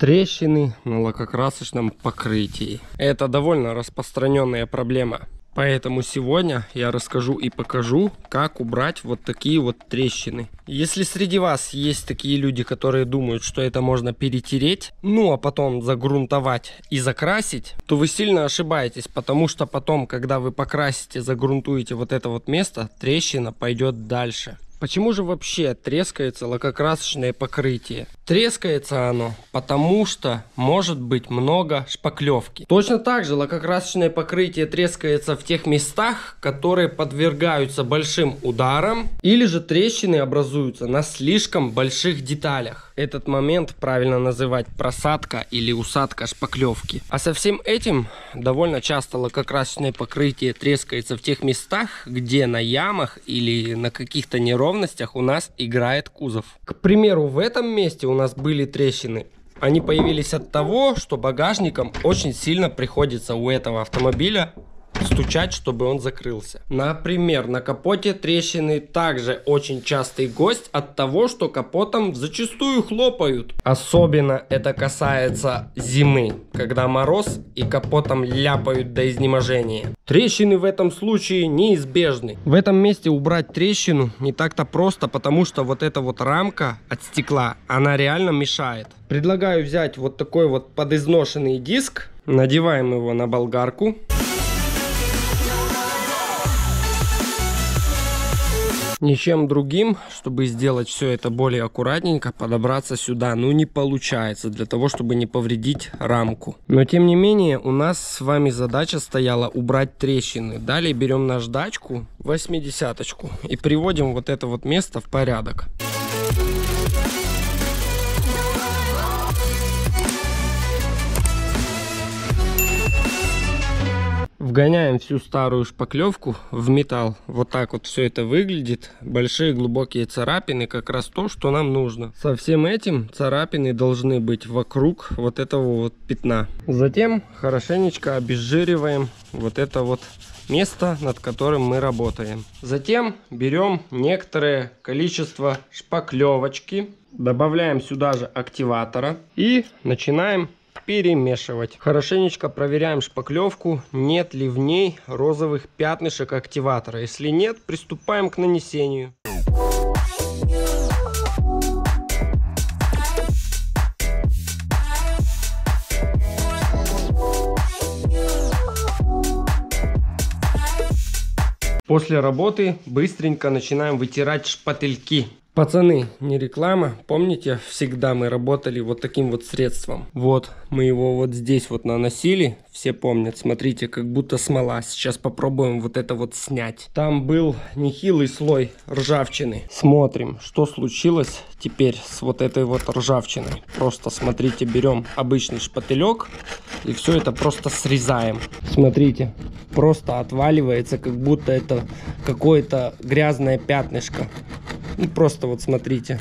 Трещины на лакокрасочном покрытии. Это довольно распространенная проблема. Поэтому сегодня я расскажу и покажу, как убрать вот такие вот трещины. Если среди вас есть такие люди, которые думают, что это можно перетереть, ну а потом загрунтовать и закрасить, то вы сильно ошибаетесь, потому что потом, когда вы покрасите, загрунтуете вот это вот место, трещина пойдет дальше. Почему же вообще трескается лакокрасочное покрытие? Трескается оно, потому что может быть много шпаклевки. Точно так же лакокрасочное покрытие трескается в тех местах, которые подвергаются большим ударам, или же трещины образуются на слишком больших деталях. Этот момент правильно называть просадка или усадка шпаклевки. А со всем этим довольно часто лакокрасочное покрытие трескается в тех местах, где на ямах или на каких-то неровностях у нас играет кузов. К примеру, в этом месте у нас были трещины. Они появились от того, что багажником очень сильно приходится у этого автомобиля стучать, чтобы он закрылся. Например, на капоте трещины также очень частый гость от того, что капотом зачастую хлопают. Особенно это касается зимы, когда мороз и капотом ляпают до изнеможения. Трещины в этом случае неизбежны. В этом месте убрать трещину не так-то просто, потому что вот эта вот рамка от стекла, она реально мешает. Предлагаю взять вот такой вот подизношенный диск, надеваем его на болгарку. Ничем другим, чтобы сделать все это более аккуратненько, подобраться сюда, ну, не получается, для того, чтобы не повредить рамку. Но тем не менее, у нас с вами задача стояла убрать трещины. Далее берем наждачку 80-очку и приводим вот это вот место в порядок. Вгоняем всю старую шпаклевку в металл. Вот так вот все это выглядит. Большие глубокие царапины, как раз то, что нам нужно. Со всем этим царапины должны быть вокруг вот этого вот пятна. Затем хорошенечко обезжириваем вот это вот место, над которым мы работаем. Затем берем некоторое количество шпаклевочки, добавляем сюда же активатора и начинаем перемешивать. Хорошенечко проверяем шпаклевку, нет ли в ней розовых пятнышек активатора. Если нет, приступаем к нанесению. После работы быстренько начинаем вытирать шпательки. Пацаны, не реклама, помните, всегда мы работали вот таким вот средством. Вот, мы его вот здесь вот наносили, все помнят, смотрите, как будто смола. Сейчас попробуем вот это вот снять. Там был нехилый слой ржавчины. Смотрим, что случилось теперь с вот этой вот ржавчиной. Просто смотрите, берем обычный шпателек и все это просто срезаем. Смотрите, просто отваливается, как будто это какое-то грязное пятнышко. И просто вот смотрите,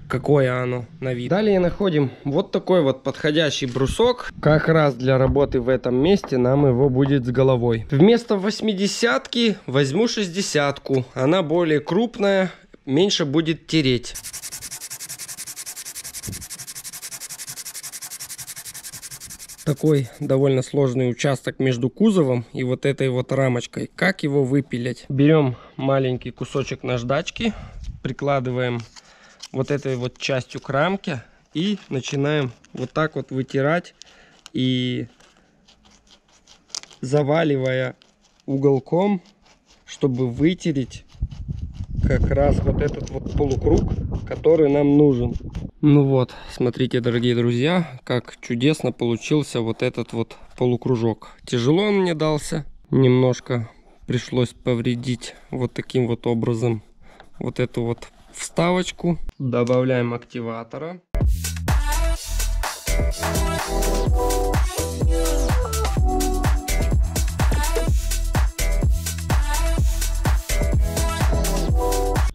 какое оно на вид. Далее находим вот такой вот подходящий брусок. Как раз для работы в этом месте нам его будет с головой. Вместо 80-ки возьму 60-ку. Она более крупная, меньше будет тереть. Такой довольно сложный участок между кузовом и вот этой вот рамочкой. Как его выпилить? Берем маленький кусочек наждачки, прикладываем вот этой вот частью к рамке и начинаем вот так вот вытирать, и заваливая уголком, чтобы вытереть как раз вот этот вот полукруг, который нам нужен. Ну вот, смотрите, дорогие друзья, как чудесно получился вот этот вот полукружок. Тяжело он мне дался, немножко пришлось повредить вот таким вот образом вот эту вот вставочку. Добавляем активатора.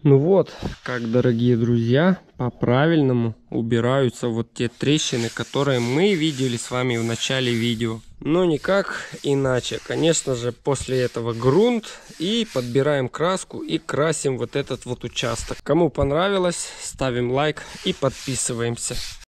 Ну вот, как, дорогие друзья, по-правильному убираются вот те трещины, которые мы видели с вами в начале видео. Но никак иначе. Конечно же, после этого грунт, и подбираем краску и красим вот этот вот участок. Кому понравилось, ставим лайк и подписываемся.